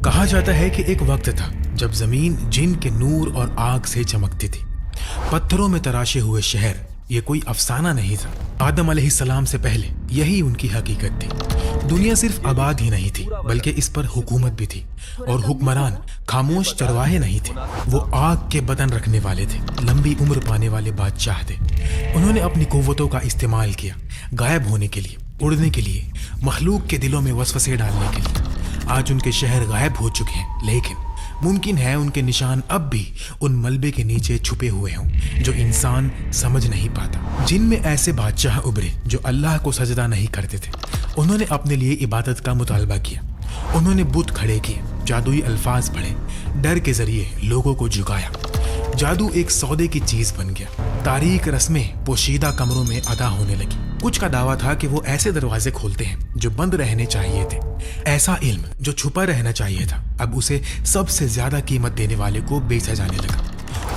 کہا جاتا ہے کہ ایک وقت تھا جب زمین جن کے نور اور آگ سے چمکتی تھی۔ پتھروں میں تراشے ہوئے شہر یہ کوئی افسانہ نہیں تھا۔ آدم علیہ السلام سے پہلے یہی ان کی حقیقت تھی۔ دنیا صرف آباد ہی نہیں تھی بلکہ اس پر حکومت بھی تھی، اور حکمران خاموش چرواہے نہیں تھے، وہ آگ کے بدن رکھنے والے تھے، لمبی عمر پانے والے بادشاہ تھے۔ انہوں نے اپنی قوتوں کا استعمال کیا، غائب ہونے کے لیے، اڑنے کے لیے، مخلوق کے دلوں میں وسوسے ڈالنے کے لیے۔ آج ان کے شہر غائب ہو چکے ہیں، لیکن ممکن ہے ان کے نشان اب بھی ان ملبے کے نیچے چھپے ہوئے ہوں جو انسان سمجھ نہیں پاتا۔ جن میں ایسے بادشاہ ابھرے جو اللہ کو سجدہ نہیں کرتے تھے، انہوں نے اپنے لیے عبادت کا مطالبہ کیا، انہوں نے بت کھڑے کیے، جادوئی الفاظ پڑھے، ڈر کے ذریعے لوگوں کو جھکایا۔ جادو ایک سودے کی چیز بن گیا، تاریک رسمیں پوشیدہ کمروں میں ادا ہونے لگی۔ کچھ کا دعویٰ تھا کہ وہ ایسے دروازے کھولتے ہیں جو بند رہنے چاہیے تھے، ایسا علم جو چھپا رہنا چاہیے تھا اب اسے سب سے زیادہ قیمت دینے والے کو بیچا جانے لگا۔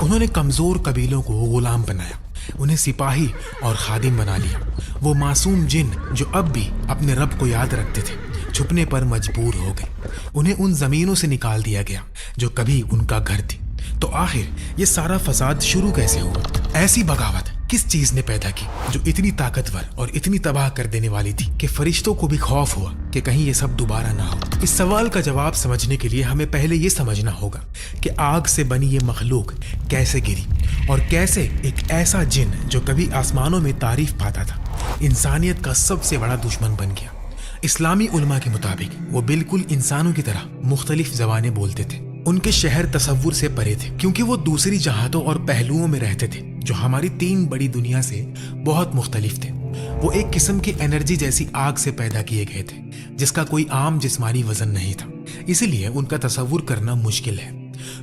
انہوں نے کمزور قبیلوں کو غلام بنایا، انہیں سپاہی اور خادم بنا لیا۔ وہ معصوم جن جو اب بھی اپنے رب کو یاد رکھتے تھے چھپنے پر مجبور ہو گئے، انہیں ان زمینوں سے نکال دیا گیا جو کبھی ان کا گھر تھی۔ تو آخر یہ سارا فساد شروع کیسے ہوا؟ ایسی بغاوت کس چیز نے پیدا کی جو اتنی طاقتور اور اتنی تباہ کر دینے والی تھی کہ فرشتوں کو بھی خوف ہوا کہ کہیں یہ سب دوبارہ نہ ہو؟ اس سوال کا جواب سمجھنے کے لیے ہمیں پہلے یہ سمجھنا ہوگا کہ آگ سے بنی یہ مخلوق کیسے گری، اور کیسے ایک ایسا جن جو کبھی آسمانوں میں تعریف پاتا تھا انسانیت کا سب سے بڑا دشمن بن گیا۔ اسلامی علماء کے مطابق وہ بالکل انسانوں کی طرح مختلف زبانیں بولتے تھے۔ ان کے شہر تصور سے پرے تھے کیونکہ وہ دوسری جہاتوں اور پہلوؤں میں رہتے تھے جو ہماری 3 بڑی دنیا سے بہت مختلف تھے۔ وہ ایک قسم کی انرجی جیسی آگ سے پیدا کیے گئے تھے جس کا کوئی عام جسمانی وزن نہیں تھا، اسی لیے ان کا تصور کرنا مشکل ہے۔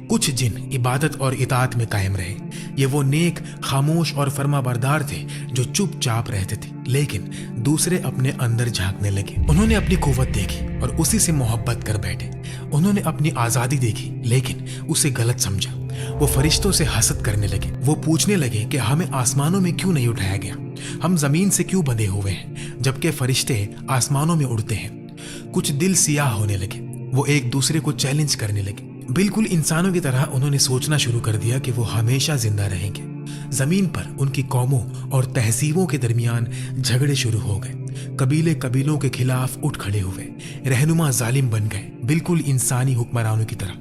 کچھ جن عبادت اور اطاعت میں قائم رہے، یہ وہ نیک، خاموش اور فرما بردار تھے جو چپ چاپ رہتے تھے، لیکن دوسرے اپنے اندر جھانکنے لگے۔ انہوں نے اپنی قوت دیکھی اور اسی سے محبت کر بیٹھے۔ انہوں نے اپنی آزادی دیکھی لیکن اسے غلط سمجھا۔ وہ فرشتوں سے حسد کرنے لگے، وہ پوچھنے لگے کہ ہمیں آسمانوں میں کیوں نہیں اٹھایا گیا، ہم زمین سے کیوں بندھے ہوئے ہیں جبکہ فرشتے آسمانوں میں اڑتے ہیں۔ کچھ دل سیاہ ہونے لگے، وہ ایک دوسرے کو چیلنج کرنے لگے۔ بالکل انسانوں کی طرح انہوں نے سوچنا شروع کر دیا کہ وہ ہمیشہ زندہ رہیں گے۔ زمین پر ان کی قوموں اور تہذیبوں کے درمیان جھگڑے شروع ہو گئے، قبیلے قبیلوں کے خلاف اٹھ کھڑے ہوئے، رہنما ظالم بن گئے، بالکل انسانی حکمرانوں کی طرح۔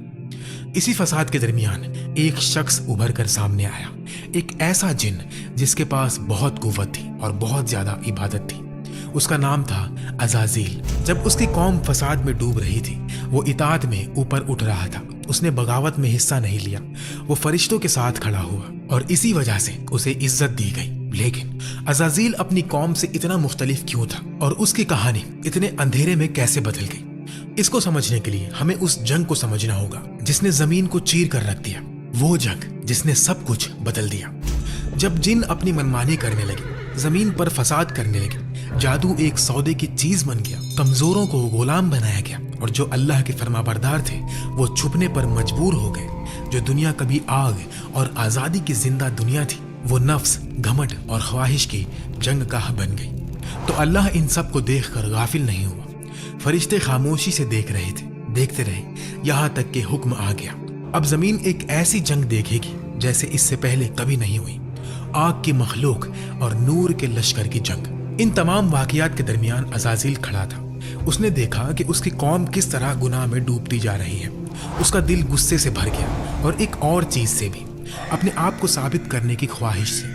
اسی فساد کے درمیان ایک شخص ابھر کر سامنے آیا، ایک ایسا جن جس کے پاس بہت قوت تھی اور بہت زیادہ عبادت تھی۔ اس کا نام تھا عزازیل۔ جب اس کی قوم فساد میں ڈوب رہی تھی، وہ اطاعت میں اوپر اٹھ رہا تھا، اس نے بغاوت میں حصہ نہیں لیا، وہ فرشتوں کے ساتھ کھڑا ہوا اور اسی وجہ سے اسے عزت دی گئی۔ لیکن عزازیل اپنی قوم سے اتنا مختلف کیوں تھا اور اس کی کہانی اتنے اندھیرے میں کیسے بدل گئی؟ اس کو سمجھنے کے لیے ہمیں اس جنگ کو سمجھنا ہوگا جس نے زمین کو چیر کر رکھ دیا، وہ جنگ جس نے سب کچھ بدل دیا۔ جب جن اپنی منمانی کرنے لگے، زمین پر فساد کرنے لگے، جادو ایک سودے کی چیز بن گیا، کمزوروں کو غلام بنایا گیا، اور جو اللہ کے فرما بردار تھے وہ چھپنے پر مجبور ہو گئے۔ جو دنیا کبھی آگ اور آزادی کی زندہ دنیا تھی، وہ نفس، گھمٹ اور خواہش کی جنگ گاہ بن گئی۔ تو اللہ ان سب کو دیکھ کر غافل نہیں ہوا۔ فرشتے خاموشی سے دیکھ رہے تھے، دیکھتے رہے، یہاں تک کہ حکم آ گیا۔ اب زمین ایک ایسی جنگ دیکھے گی جیسے اس سے پہلے کبھی نہیں ہوئی، آگ کی مخلوق اور نور کے لشکر کی جنگ۔ ان تمام واقعات کے درمیان عزازیل کھڑا تھا۔ اس نے دیکھا کہ اس کی قوم کس طرح گناہ میں ڈوبتی جا رہی ہے۔ اس کا دل غصے سے بھر گیا، اور ایک اور چیز سے بھی، اپنے آپ کو ثابت کرنے کی خواہش سے۔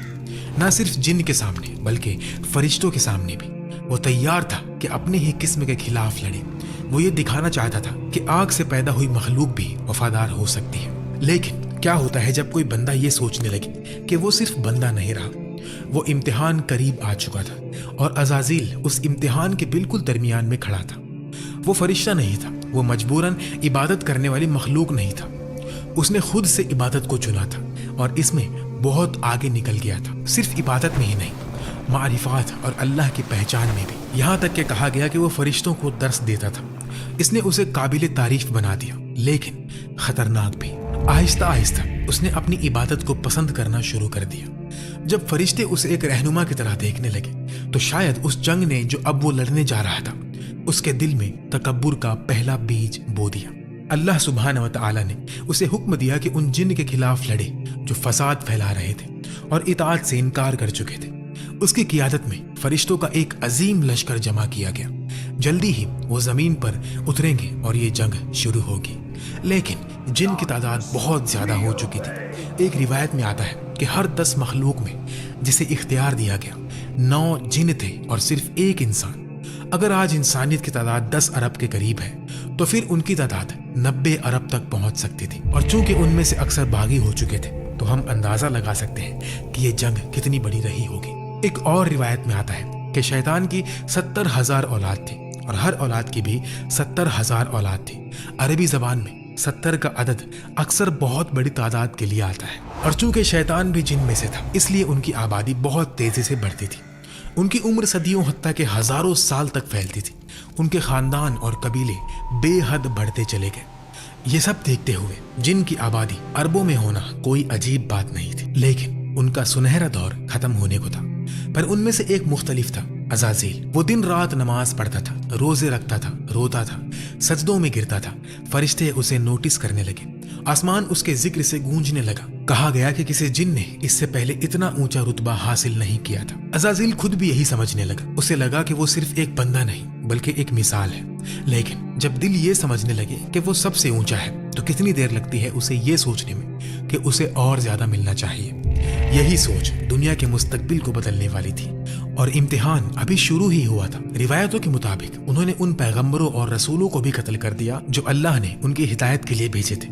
نہ صرف جن کے سامنے بلکہ فرشتوں کے سامنے بھی وہ تیار تھا کہ اپنے ہی قسم کے خلاف لڑے۔ وہ یہ دکھانا چاہتا تھا کہ آگ سے پیدا ہوئی مخلوق بھی وفادار ہو سکتی ہے۔ لیکن کیا ہوتا ہے جب کوئی بندہ یہ سوچنے لگے کہ وہ صرف بندہ نہیں رہا، وہ امتحان قریب آ چکا تھا، اور عزازیل اس امتحان کے بالکل درمیان میں کھڑا تھا۔ وہ فرشتہ نہیں تھا، وہ مجبوراً عبادت کرنے والی مخلوق نہیں تھا، اس نے خود سے عبادت کو چنا تھا، اور اس میں بہت آگے نکل گیا تھا۔ صرف عبادت میں ہی نہیں، معرفات اور اللہ کی پہچان میں بھی، یہاں تک کہ کہا گیا کہ وہ فرشتوں کو درس دیتا تھا۔ اس نے اسے قابل تعریف بنا دیا، لیکن خطرناک بھی۔ آہستہ آہستہ اس نے اپنی عبادت کو پسند کرنا شروع کر دیا۔ جب فرشتے اسے ایک رہنما کی طرح دیکھنے لگے تو شاید اس جنگ نے جو اب وہ لڑنے جا رہا تھا، اس کے دل میں تکبر کا پہلا بیج بو دیا۔ اللہ سبحانہ و تعالی نے اسے حکم دیا کہ ان جن کے خلاف لڑے جو فساد پھیلا رہے تھے اور اطاعت سے انکار کر چکے تھے۔ اس کی قیادت میں فرشتوں کا ایک عظیم لشکر جمع کیا گیا۔ جلدی ہی وہ زمین پر اتریں گے اور یہ جنگ شروع ہوگی، لیکن جن کی تعداد بہت زیادہ ہو چکی تھی۔ ایک روایت میں آتا ہے کہ ہر 10 مخلوق میں جسے اختیار دیا گیا 9 جن تھے اور صرف ایک انسان۔ اگر آج انسانیت کی تعداد 10 ارب کے قریب ہے تو پھر ان کی تعداد 90 ارب تک پہنچ سکتی تھی، اور چونکہ ان میں سے اکثر باغی ہو چکے تھے تو ہم اندازہ لگا سکتے ہیں کہ یہ جنگ کتنی بڑی رہی ہوگی۔ ایک اور روایت میں آتا ہے کہ شیطان کی 70,000 اولاد تھی اور ہر اولاد کی بھی 70,000 اولاد تھی۔ عربی زبان میں 70 کا عدد اکثر بہت بڑی تعداد کے لیے آتا ہے، اور چونکہ شیطان بھی جن میں سے تھا اس لیے ان کی آبادی بہت تیزی سے بڑھتی تھی۔ ان کی عمر صدیوں حتیٰ کہ ہزاروں سال تک پھیلتی تھی۔ ان کے خاندان اور قبیلے بے حد بڑھتے چلے گئے۔ یہ سب دیکھتے ہوئے جن کی آبادی اربوں میں ہونا کوئی عجیب بات نہیں تھی، لیکن ان کا سنہرا دور ختم ہونے کو تھا۔ پر ان میں سے ایک مختلف تھا، عزازیل۔ وہ دن رات نماز پڑھتا تھا، روزے رکھتا تھا، روتا تھا، سجدوں میں گرتا تھا۔ فرشتے اسے نوٹس کرنے لگے، آسمان اس کے ذکر سے گونجنے لگا۔ کہا گیا کہ کسی جن نے اس سے پہلے اتنا اونچا رتبہ حاصل نہیں کیا تھا۔ عزازیل خود بھی یہی سمجھنے لگا۔ اسے لگا کہ وہ صرف ایک بندہ نہیں بلکہ ایک مثال ہے، لیکن جب دل یہ سمجھنے لگے کہ وہ سب سے اونچا ہے تو کتنی دیر لگتی ہے اسے یہ سوچنے میں کہ اسے اور زیادہ ملنا چاہیے۔ یہی سوچ دنیا کے مستقبل کو بدلنے والی تھی، اور امتحان ابھی شروع ہی ہوا تھا۔ روایتوں کے مطابق انہوں نے ان پیغمبروں اور رسولوں کو بھی قتل کر دیا جو اللہ نے ان کی ہدایت کے لیے بھیجے تھے۔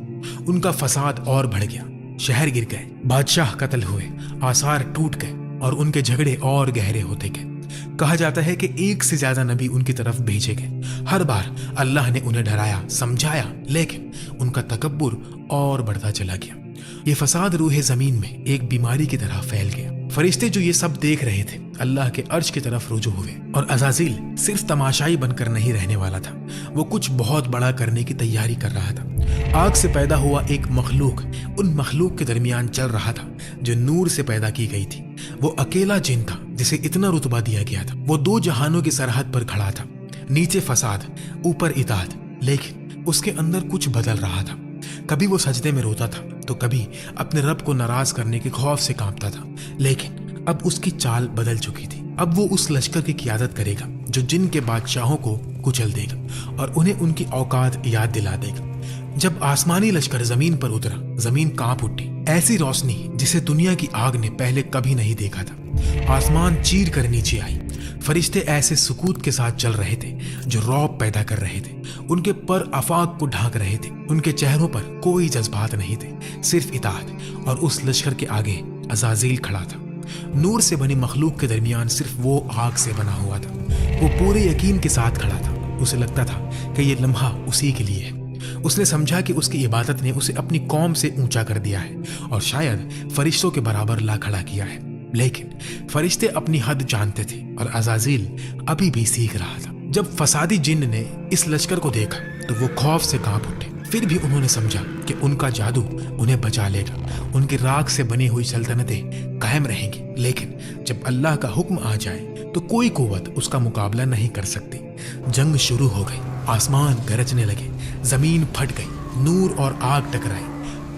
ان کا فساد اور بڑھ گیا، شہر گر گئے، بادشاہ قتل ہوئے، آثار ٹوٹ گئے اور ان کے جھگڑے اور گہرے ہوتے گئے۔ کہا جاتا ہے کہ 1 سے زیادہ نبی ان کی طرف بھیجے گئے۔ ہر بار اللہ نے انہیں ڈرایا، سمجھایا، لیکن ان کا تکبر اور بڑھتا چلا گیا۔ یہ فساد روح زمین میں ایک بیماری کی طرح پھیل گیا۔ فرشتے جو یہ سب دیکھ رہے تھے اللہ کے عرش کی طرف رجوع ہوئے، اور عزازیل صرف تماشائی بن کر نہیں رہنے والا تھا، وہ کچھ بہت بڑا کرنے کی تیاری کر رہا تھا۔ آگ سے پیدا ہوا ایک مخلوق ان مخلوق کے درمیان چل رہا تھا جو نور سے پیدا کی گئی تھی۔ وہ اکیلا جن تھا جسے اتنا رتبہ دیا گیا تھا۔ وہ 2 جہانوں کی سرحد پر کھڑا تھا، نیچے فساد، اوپر اطاعت، لیکن اس کے اندر کچھ بدل رہا تھا۔ کبھی وہ سجدے میں روتا تھا تو کبھی اپنے رب کو ناراض کرنے کے خوف سے کانپتا تھا، لیکن اب اس کی چال بدل چکی تھی۔ اب وہ اس لشکر کی قیادت کرے گا جو جن کے بادشاہوں کو کچل دے گا اور انہیں ان کی اوقات یاد دلا دے گا۔ جب آسمانی لشکر زمین پر اترا، زمین کانپ اٹھی۔ ایسی روشنی جسے دنیا کی آگ نے پہلے کبھی نہیں دیکھا تھا۔ آسمان چیر کر نیچے آئی۔ فرشتے ایسے سکوت کے ساتھ چل رہے تھے جو رعب پیدا کر رہے تھے۔ ان کے پر آفاق کو ڈھانک رہے تھے۔ ان کے چہروں پر کوئی جذبات نہیں تھے، صرف اطاعت۔ اور اس لشکر کے آگے عزازیل کھڑا تھا۔ نور سے بنی مخلوق کے درمیان صرف وہ آگ سے بنا ہوا تھا۔ وہ پورے یقین کے ساتھ کھڑا تھا۔ اسے لگتا تھا کہ یہ لمحہ اسی کے لیے ہے۔ اس نے سمجھا کہ اس کی عبادت نے اسے اپنی قوم سے اونچا کر دیا ہے اور شاید فرشتوں کے برابر لا کھڑا کیا ہے، لیکن فرشتے اپنی حد جانتے تھے اور عزازیل ابھی بھی سیکھ رہا تھا۔ جب فسادی جن نے اس لشکر کو دیکھا تو وہ خوف سے کانپ اٹھے۔ پھر بھی انہوں نے سمجھا کہ ان کا جادو انہیں بچا لے گا، ان کی راکھ سے بنی ہوئی سلطنتیں قائم رہیں گی، لیکن جب اللہ کا حکم آ جائے تو کوئی قوت اس کا مقابلہ نہیں کر سکتی۔ جنگ شروع ہو گئی، آسمان گرجنے لگے، زمین پھٹ گئی، نور اور آگ ٹکرائی،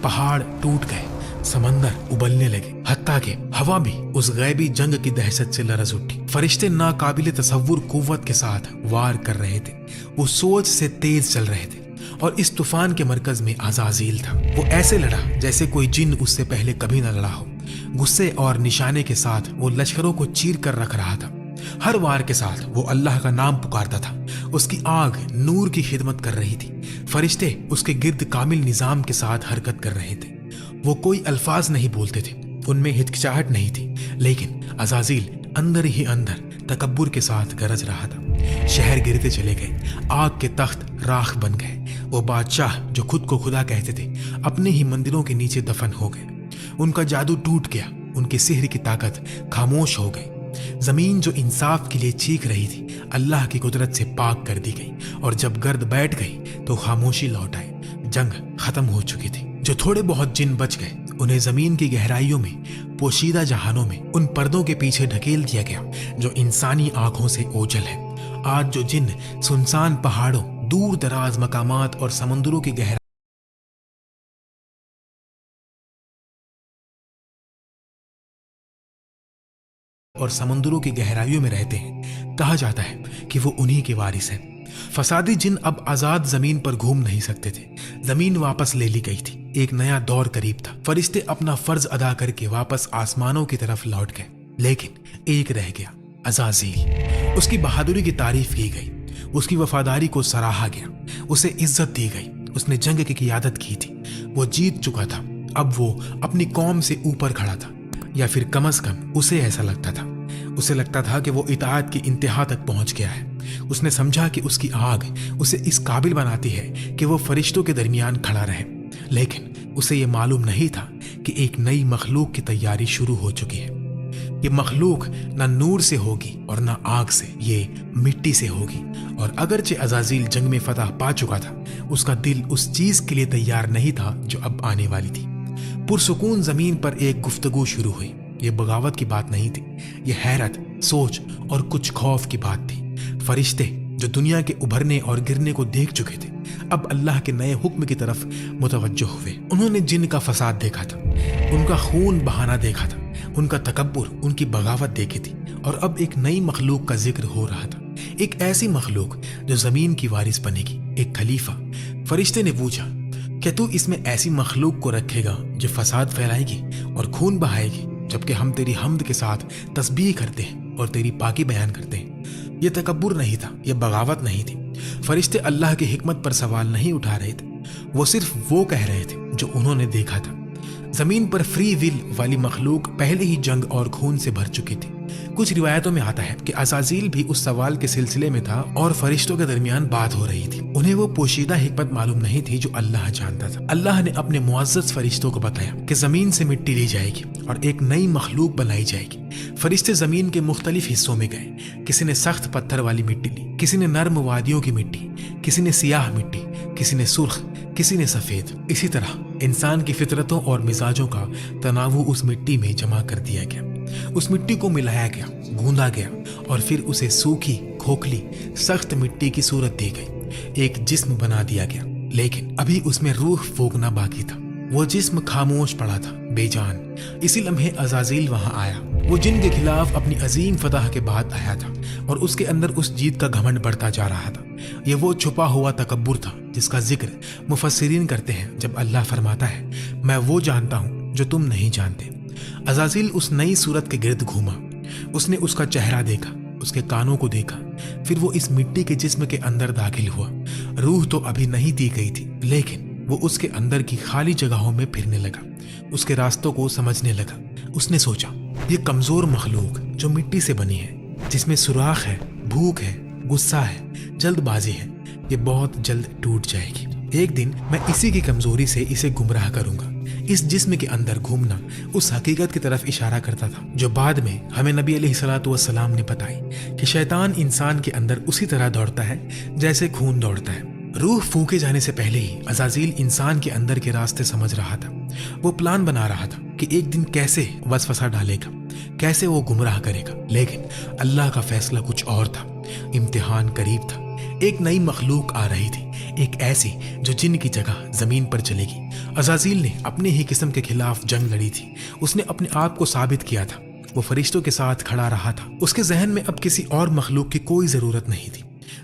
پہاڑ ٹوٹ گئے، سمندر ابلنے لگے، حتیٰ کہ ہوا بھی اس غیبی جنگ کی دہشت سے لرز اٹھی۔ فرشتے ناقابل تصور قوت کے ساتھ وار کر رہے تھے، وہ سوچ سے تیز چل رہے تھے، اور اس طوفان کے مرکز میں عزازیل تھا۔ وہ ایسے لڑا جیسے کوئی جن اس سے پہلے کبھی نہ لڑا ہو۔ غصے اور نشانے کے ساتھ وہ لشکروں کو چیر کر رکھ رہا تھا۔ ہر وار کے ساتھ وہ اللہ کا نام پکارتا تھا۔ اس کی آگ نور کی خدمت کر رہی تھی، فرشتے اس کے گرد کامل نظام کے ساتھ حرکت کر رہے تھے۔ وہ کوئی الفاظ نہیں بولتے تھے، ان میں ہچکچاہٹ نہیں تھی، لیکن عزازیل اندر ہی اندر تکبر کے ساتھ گرج رہا تھا۔ شہر گرتے چلے گئے، آگ کے تخت راکھ بن گئے۔ وہ بادشاہ جو خود کو خدا کہتے تھے اپنے ہی مندروں کے نیچے دفن ہو گئے۔ ان کا جادو ٹوٹ گیا، ان کی سحر کی طاقت خاموش ہو گئی۔ زمین جو انصاف کے لیے چیخ رہی تھی اللہ کی قدرت سے پاک کر دی گئی، اور جب گرد بیٹھ گئی تو خاموشی لوٹ آئی۔ جنگ ختم ہو چکی تھی۔ جو تھوڑے بہت جن بچ گئے انہیں زمین کی گہرائیوں میں پوشیدہ جہانوں میں ان پردوں کے پیچھے ڈھکیل دیا گیا جو انسانی آنکھوں سے اوجھل ہے۔ آج جو جن سنسان پہاڑوں، دور دراز مقامات اور سمندروں کی گہرائیوں میں رہتے ہیں، کہا جاتا ہے کہ وہ انہی کے وارث ہیں۔ فسادی جن اب آزاد زمین پر گھوم نہیں سکتے تھے، زمین واپس لے لی گئی تھی، ایک نیا دور قریب تھا۔ فرشتے اپنا فرض ادا کر کے واپس آسمانوں کی طرف لوٹ گئے، لیکن ایک رہ گیا، عزازیل۔ اس کی بہادری کی تعریف کی گئی، اس کی وفاداری کو سراہا گیا، اسے عزت دی گئی۔ اس نے جنگ کی قیادت کی تھی، وہ جیت چکا تھا، اب وہ اپنی قوم سے اوپر کھڑا تھا، یا پھر کم از کم اسے ایسا لگتا تھا۔ اسے لگتا تھا کہ وہ اطاعت کی انتہا تک پہنچ گیا ہے۔ اس نے سمجھا کہ اس کی آگ اسے اس قابل بناتی ہے کہ وہ فرشتوں کے درمیان کھڑا رہے، لیکن اسے یہ معلوم نہیں تھا کہ ایک نئی مخلوق کی تیاری شروع ہو چکی ہے۔ یہ مخلوق نہ نور سے ہوگی اور نہ آگ سے، یہ مٹی سے ہوگی۔ اور اگرچہ عزازیل جنگ میں فتح پا چکا تھا، اس کا دل اس چیز کے لیے تیار نہیں تھا جو اب آنے والی تھی۔ پرسکون زمین پر ایک گفتگو شروع ہوئی۔ یہ بغاوت کی بات نہیں تھی، یہ حیرت، سوچ اور کچھ خوف کی بات تھی۔ فرشتے جو دنیا کے ابھرنے اور گرنے کو دیکھ چکے تھے، اب اللہ کے نئے حکم کی طرف متوجہ ہوئے۔ انہوں نے جن کا فساد دیکھا تھا، ان کا خون بہانا دیکھا تھا، ان کا تکبر، ان کی بغاوت دیکھی تھی، اور اب ایک نئی مخلوق کا ذکر ہو رہا تھا، ایک ایسی مخلوق جو زمین کی وارث بنے گی، ایک خلیفہ۔ فرشتے نے پوچھا، کیا تو اس میں ایسی مخلوق کو رکھے گا جو فساد پھیلائے گی اور خون بہائے گی، جبکہ ہم تیری حمد کے ساتھ تسبیح کرتے ہیں اور تیری پاکی بیان کرتے ہیں؟ یہ تکبر نہیں تھا، یہ بغاوت نہیں تھی۔ فرشتے اللہ کی حکمت پر سوال نہیں اٹھا رہے تھے، وہ صرف وہ کہہ رہے تھے جو انہوں نے دیکھا تھا۔ زمین پر فری ول والی مخلوق پہلے ہی جنگ اور خون سے بھر چکی تھی۔ کچھ روایتوں میں آتا ہے کہ عزازیل بھی اس سوال کے سلسلے میں تھا اور فرشتوں کے درمیان بات ہو رہی تھی۔ انہیں وہ پوشیدہ حکمت معلوم نہیں تھی جو اللہ جانتا تھا۔ اللہ نے اپنے معزز فرشتوں کو بتایا کہ زمین سے مٹی لی جائے گی اور ایک نئی مخلوق بنائی جائے گی۔ فرشتے زمین کے مختلف حصوں میں گئے، کسی نے سخت پتھر والی مٹی لی، کسی نے نرم وادیوں کی مٹی، کسی نے سیاہ مٹی، کسی نے سرخ، کسی نے سفید۔ اسی طرح انسان کی فطرتوں اور مزاجوں کا تناوع اس مٹی میں جمع کر دیا گیا۔ اس مٹی کو ملایا گیا، گوندا گیا، اور پھر اسے سوکھی، کھوکھلی، سخت مٹی کی صورت دی گئی، ایک جسم بنا دیا گیا۔ لیکن ابھی اس میں روح پھونکنا باقی تھا۔ وہ جسم خاموش پڑا تھا، بے جان۔ اسی لمحے عزازیل وہاں آیا۔ وہ جن کے خلاف اپنی عظیم فتح کے بعد آیا تھا، اور اس کے اندر اس جیت کا گھمنڈ بڑھتا جا رہا تھا۔ یہ وہ چھپا ہوا تکبر تھا جس کا ذکر مفسرین کرتے ہیں جب اللہ فرماتا ہے، میں وہ جانتا ہوں جو تم نہیں جانتے۔ عزازیل اس نئی صورت کے گرد گھوما۔ اس نے اس کا چہرہ دیکھا، اس کے کانوں کو دیکھا، پھر وہ اس مٹی کے جسم کے اندر داخل ہوا۔ روح تو ابھی نہیں دی گئی تھی، لیکن وہ اس کے اندر کی خالی جگہوں میں پھرنے لگا، اس کے راستوں کو سمجھنے لگا۔ اس نے سوچا، یہ کمزور مخلوق جو مٹی سے بنی ہے، جس میں سوراخ ہے، بھوک ہے، غصہ ہے، جلد بازی ہے، یہ بہت جلد ٹوٹ جائے گی۔ ایک دن میں اسی کی کمزوری سے اسے گمراہ کروں گا۔ اس جسم کے اندر گھومنا اس حقیقت کی طرف اشارہ کرتا تھا جو بعد میں ہمیں نبی علیہ الصلوۃ والسلام نے بتائی کہ شیطان انسان کے اندر اسی طرح دوڑتا ہے جیسے خون دوڑتا ہے۔ روح پھونکے جانے سے پہلے ہی عزازیل انسان کے اندر کے راستے سمجھ رہا تھا۔ وہ پلان بنا رہا تھا کہ ایک دن کیسے وسوسہ ڈالے گا، کیسے وہ گمراہ کرے گا، لیکن اللہ کا فیصلہ کچھ اور تھا۔ امتحان قریب تھا۔ ایک نئی مخلوق آ رہی تھی، ایک ایسی جو جن کی جگہ زمین پر چلے گی۔ عزازیل نے اپنے ہی قسم کے خلاف جنگ لڑی تھی، اس نے اپنے آپ کو ثابت کیا تھا، وہ فرشتوں کے ساتھ کھڑا رہا تھا۔ اس کے ذہن میں اب کسی اور مخلوق کی کوئی ضرورت نہیں تھی،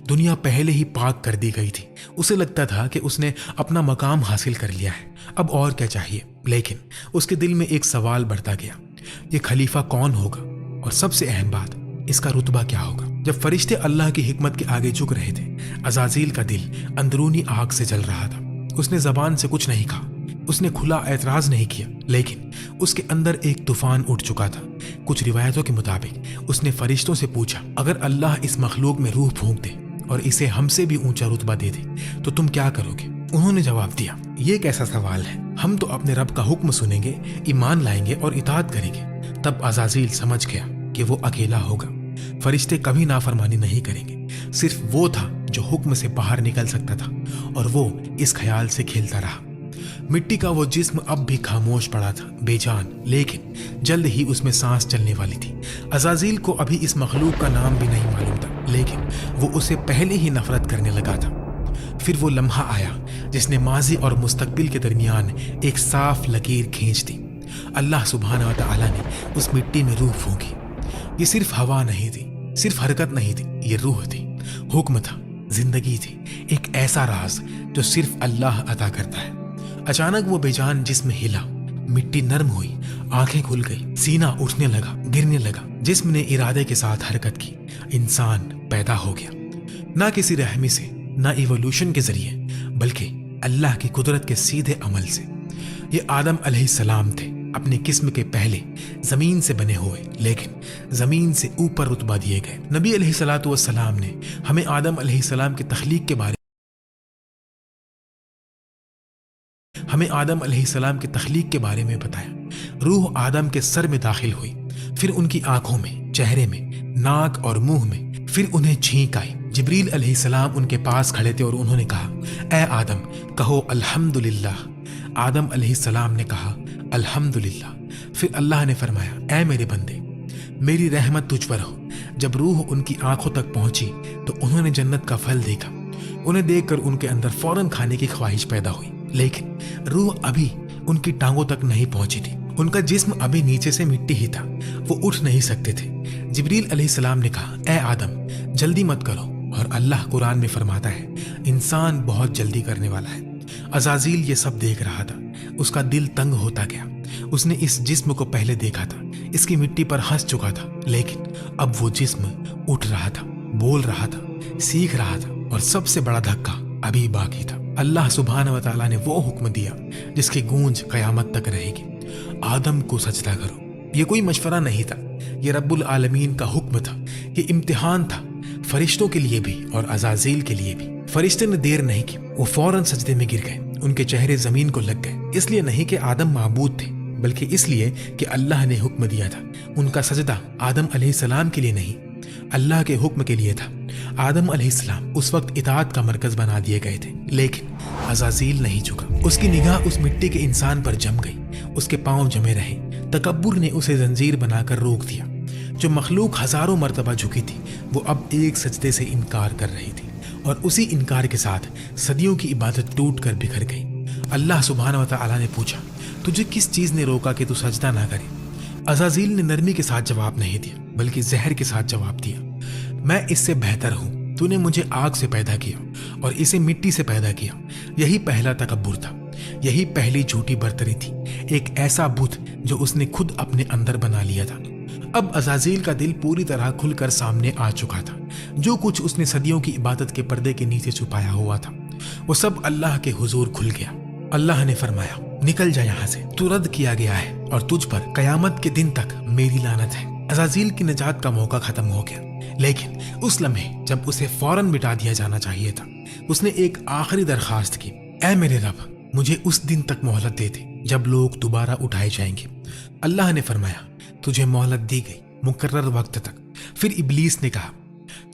دنیا پہلے ہی پاک کر دی گئی تھی۔ اسے لگتا تھا کہ اس نے اپنا مقام حاصل کر لیا ہے، اب اور کیا چاہیے۔ لیکن اس کے دل میں ایک سوال بڑھتا گیا، یہ خلیفہ کون ہوگا، اور سب سے اہم بات، اس کا رتبہ کیا ہوگا۔ جب فرشتے اللہ کی حکمت کے آگے جھک رہے تھے، عزازیل کا دل اندرونی آگ سے جل رہا تھا۔ اس نے زبان سے کچھ نہیں کہا، اس نے کھلا اعتراض نہیں کیا، لیکن اس کے اندر ایک طوفان اٹھ چکا تھا۔ کچھ روایتوں کے مطابق اس نے فرشتوں سے پوچھا، اگر اللہ اس مخلوق میں روح پھونک دے اور اسے ہم سے بھی اونچا رتبہ دے دے تو تم کیا کرو گے؟ انہوں نے جواب دیا، یہ کیسا سوال ہے، ہم تو اپنے رب کا حکم سنیں گے، ایمان لائیں گے اور اطاعت کریں گے۔ تب عزازیل سمجھ گیا کہ وہ اکیلا ہوگا، فرشتے کبھی نافرمانی نہیں کریں گے، صرف وہ تھا جو حکم سے باہر نکل سکتا تھا، اور وہ اس خیال سے کھیلتا رہا۔ مٹی کا وہ جسم اب بھی خاموش پڑا تھا، بے جان، لیکن جلد ہی اس میں سانس چلنے والی تھی۔ عزازیل کو ابھی اس مخلوق کا نام بھی نہیں معلوم تھا، لیکن وہ اسے پہلے ہی نفرت کرنے لگا تھا۔ پھر وہ لمحہ آیا جس نے ماضی اور مستقبل کے درمیان ایک صاف لکیر کھینچ دی۔ اللہ سبحانہ و تعالیٰ نے اس مٹی میں روح پھونکی۔ یہ صرف ہوا نہیں تھی، صرف حرکت نہیں تھی، یہ روح تھی، حکم تھا، زندگی تھی، ایک ایسا راز جو صرف اللہ عطا کرتا ہے۔ اچانک وہ بے جان جسم ہلا، مٹی نرم ہوئی، آنکھیں کھل گئی، سینہ اٹھنے لگا، گرنے لگا، جسم نے ارادے کے ساتھ حرکت کی، انسان پیدا ہو گیا، نہ کسی رحمی سے، نہ ایوولوشن کے ذریعے، بلکہ اللہ کی قدرت کے سیدھے عمل سے۔ یہ آدم علیہ السلام تھے، اپنی قسم کے پہلے زمین سے بنے ہوئے، لیکن زمین سے اوپر رتبہ دیے گئے۔ نبی علیہ الصلوۃ والسلام نے ہمیں آدم علیہ السلام کی تخلیق کے بارے میں بتایا۔ روح آدم کے سر میں داخل ہوئی، پھر ان کی آنکھوں میں، چہرے میں، ناک اور منہ میں، پھر انہیں چھینک آئی۔ جبریل علیہ السلام ان کے پاس کھڑے تھے اور انہوں نے کہا، اے آدم کہو الحمدللہ۔ آدم علیہ السلام نے کہا الحمدللہ۔ پھر اللہ نے فرمایا، اے میرے بندے، میری رحمت تجھ پر ہو۔ جب روح ان کی آنکھوں تک پہنچی تو انہوں نے جنت کا پھل دیکھا۔ انہیں دیکھ کر ان کے اندر فوراً کھانے کی خواہش پیدا ہوئی، لیکن روح ابھی ان کی ٹانگوں تک نہیں پہنچی تھی۔ ان کا جسم ابھی نیچے سے مٹی ہی تھا، وہ اٹھ نہیں سکتے تھے۔ جبریل علیہ السلام نے کہا، اے آدم جلدی مت کرو، اور اللہ قرآن میں فرماتا ہے انسان بہت جلدی کرنے والا ہے۔ عزازیل یہ سب دیکھ رہا تھا، اس کا دل تنگ ہوتا گیا۔ اس نے اس جسم کو پہلے دیکھا تھا، اس کی مٹی پر ہنس چکا تھا، لیکن اب وہ جسم اٹھ رہا تھا، بول رہا تھا، سیکھ رہا تھا، اور سب سے بڑا دھکا ابھی باقی تھا۔ اللہ سبحانہ و تعالیٰ نے وہ حکم دیا جس کی گونج قیامت تک رہے گی، آدم کو سجدہ کرو۔ یہ کوئی مشورہ نہیں تھا، یہ رب العالمین کا حکم تھا، یہ امتحان تھا، فرشتوں کے لیے بھی اور عزازیل کے لیے بھی۔ فرشتے نے دیر نہیں کی، وہ فوراً سجدے میں گر گئے، ان کے چہرے زمین کو لگ گئے۔ اس لیے نہیں کہ آدم معبود تھے، بلکہ اس لیے کہ اللہ نے حکم دیا تھا۔ ان کا سجدہ آدم علیہ السلام کے لیے نہیں، اللہ کے حکم کے لیے تھا۔ آدم علیہ السلام اس وقت اطاعت کا مرکز بنا دیے گئے تھے، لیکن عزازیل نہیں جھکا۔ اس کی نگاہ اس مٹی کے انسان پر جم گئی، اس کے پاؤں جمے رہے۔ تکبر نے اسے زنجیر بنا کر روک دیا۔ جو مخلوق ہزاروں مرتبہ جھکی تھی، وہ اب ایک سجدے سے انکار کر رہی تھی، اور اسی انکار کے ساتھ صدیوں کی عبادت ٹوٹ کر بکھر گئی۔ اللہ سبحانہ و تعالیٰ نے پوچھا، تجھے کس چیز نے روکا کہ تو سجدہ نہ کرے؟ عزازیل نے نرمی کے ساتھ جواب نہیں دیا، بلکہ زہر کے ساتھ جواب دیا، میں اس سے بہتر ہوں، تو نے مجھے آگ سے پیدا کیا اور اسے مٹی سے پیدا کیا۔ یہی پہلا تکبر تھا، یہی پہلی جھوٹی برتری تھی، ایک ایسا بت جو اس نے خود اپنے اندر بنا لیا تھا۔ اب عزازیل کا دل پوری طرح کھل کر سامنے آ چکا تھا۔ جو کچھ اس نے صدیوں کی عبادت کے پردے کے نیچے چھپایا ہوا تھا، وہ سب اللہ کے حضور کھل گیا۔ اللہ نے فرمایا، نکل جا یہاں سے، تو رد کیا گیا ہے، اور تجھ پر قیامت کے دن تک میری لعنت ہے۔ عزازیل کی نجات کا موقع ختم ہو گیا، لیکن اس لمحے جب اسے فوراً مٹا دیا جانا چاہیے تھا، اس نے ایک آخری درخواست کی، اے میرے رب مجھے اس دن تک مہلت دے دے جب لوگ دوبارہ اٹھائے جائیں گے۔ اللہ نے فرمایا، تجھے مہلت دی گئی مقرر وقت تک۔ پھر ابلیس نے کہا،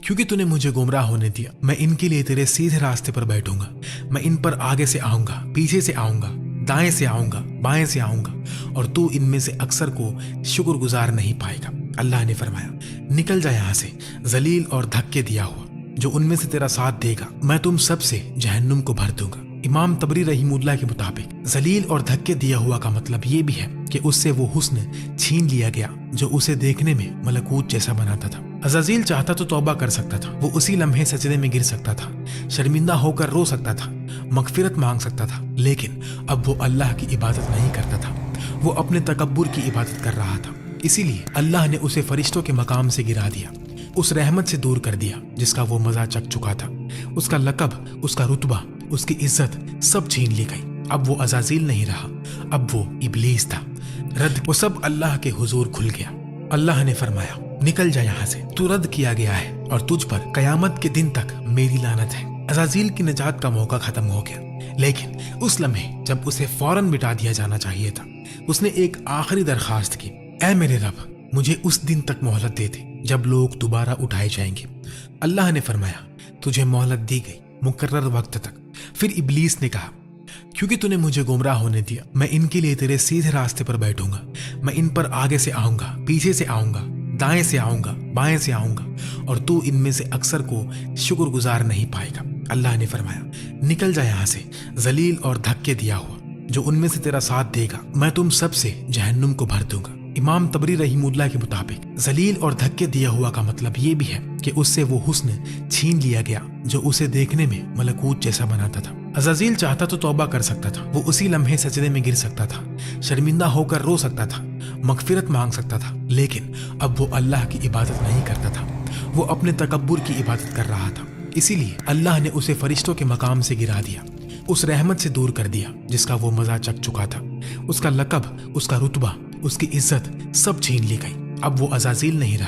کیونکہ تو نے مجھے گمراہ ہونے دیا، میں ان کے لیے تیرے سیدھے راستے پر بیٹھوں گا، میں ان پر آگے سے آؤں گا، پیچھے سے آؤں گا، دائیں سے آؤں گا، بائیں سے آؤں گا، اور تو ان میں سے اکثر کو شکر گزار نہیں پائے گا۔ اللہ نے فرمایا، نکل جا یہاں سے، ذلیل اور دھکے دیا ہوا، جو ان میں سے تیرا ساتھ دے گا میں تم سب سے جہنم کو بھر دوں گا۔ امام طبری رحمہ اللہ کے مطابق ذلیل اور دھکے دیا ہوا کا مطلب یہ بھی ہے کہ اس سے وہ حسن چھین لیا گیا جو اسے دیکھنے میں ملکوت جیسا بناتا تھا۔ عزازیل چاہتا تو توبہ کر سکتا تھا، وہ اسی لمحے سجدے میں گر سکتا تھا، شرمندہ ہو کر رو سکتا تھا، مغفرت مانگ سکتا تھا، لیکن اب وہ اللہ کی عبادت نہیں کرتا تھا، وہ اپنے تکبر کی عبادت کر رہا تھا۔ اسی لیے اللہ نے اسے فرشتوں کے مقام سے گرا دیا، اس رحمت سے دور کر دیا جس کا وہ مزہ چکھ چکا تھا۔ اس کا لقب، اس کا رتبہ، اس کی عزت سب چھین لی گئی۔ اب وہ عزازیل نہیں رہا، اب وہ ابلیس تھا۔ رد وہ سب اللہ کے حضور کھل گیا۔ اللہ نے فرمایا، نکل جا یہاں سے، تو رد کیا گیا ہے اور تجھ پر قیامت کے دن تک میری لعنت ہے۔ عزازیل کی نجات کا موقع ختم ہو گیا، لیکن اس لمحے جب اسے فوراً مٹا دیا جانا چاہیے تھا، اس نے ایک آخری درخواست کی، اے میرے رب مجھے اس دن تک مہلت دے دے جب لوگ دوبارہ اٹھائے جائیں گے۔ اللہ نے فرمایا، تجھے مہلت دی گئی مقرر وقت تک۔ پھر ابلیس نے کہا، کیونکہ تو نے مجھے گمراہ ہونے دیا، میں ان کے لیے تیرے سیدھے راستے پر بیٹھوں گا، میں ان پر آگے سے آؤں گا، پیچھے سے آؤں گا، دائیں سے آؤں گا، بائیں سے آؤں گا، اور تو ان میں سے اکثر کو شکر گزار نہیں پائے گا۔ اللہ نے فرمایا، نکل جا یہاں سے ذلیل اور دھکے دیا ہوا، جو ان میں سے تیرا ساتھ دے گا میں تم سب سے جہنم کو بھر دوں گا۔ امام طبری رحمہ اللہ کے مطابق ذلیل اور دھکے دیا ہوا کا مطلب یہ بھی ہے کہ اس سے وہ حسن چھین لیا گیا جو اسے دیکھنے میں ملکوت جیسا بناتا تھا۔ عزازیل چاہتا تو توبہ کر سکتا تھا، وہ اسی لمحے سجدے میں گر سکتا تھا، شرمندہ ہو کر رو سکتا تھا، مغفرت مانگ سکتا تھا، لیکن اب وہ اللہ کی عبادت نہیں کرتا تھا، وہ اپنے تکبر کی عبادت کر رہا تھا۔ اسی لیے اللہ نے اسے فرشتوں کے مقام سے گرا دیا، اس رحمت سے دور کر دیا جس کا وہ مزہ چکھ چکا تھا۔ اس کا لقب، اس کا رتبہ، اس کی عزت سب چھین لی گئی۔ اب وہ عزازیل نہیں رہا،